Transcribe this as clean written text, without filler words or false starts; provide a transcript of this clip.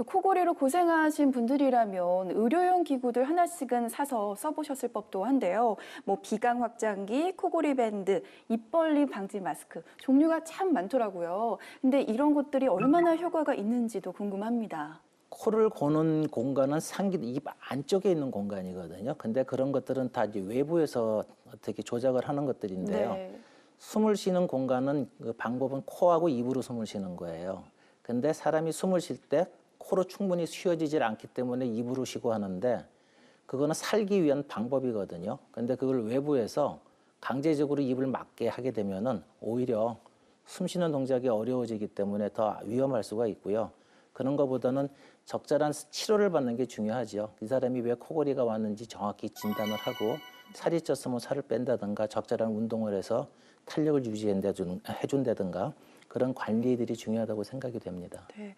코골이로 고생하신 분들이라면 의료용 기구들 하나씩은 사서 써보셨을 법도 한데요. 뭐 비강 확장기, 코골이 밴드, 입 벌림 방지 마스크 종류가 참 많더라고요. 근데 이런 것들이 얼마나 효과가 있는지도 궁금합니다. 코를 고는 공간은 입 안쪽에 있는 공간이거든요. 근데 그런 것들은 다 이제 외부에서 어떻게 조작을 하는 것들인데요. 네. 숨을 쉬는 공간은 그 방법은 코하고 입으로 숨을 쉬는 거예요. 근데 사람이 숨을 쉴 때 코로 충분히 쉬어지질 않기 때문에 입으로 쉬고 하는데 그거는 살기 위한 방법이거든요. 근데 그걸 외부에서 강제적으로 입을 막게 하게 되면은 오히려 숨 쉬는 동작이 어려워지기 때문에 더 위험할 수가 있고요. 그런 것보다는 적절한 치료를 받는 게 중요하죠. 이 사람이 왜 코골이가 왔는지 정확히 진단을 하고 살이 쪘으면 살을 뺀다든가 적절한 운동을 해서 탄력을 유지해준다든가 그런 관리들이 중요하다고 생각이 됩니다. 네.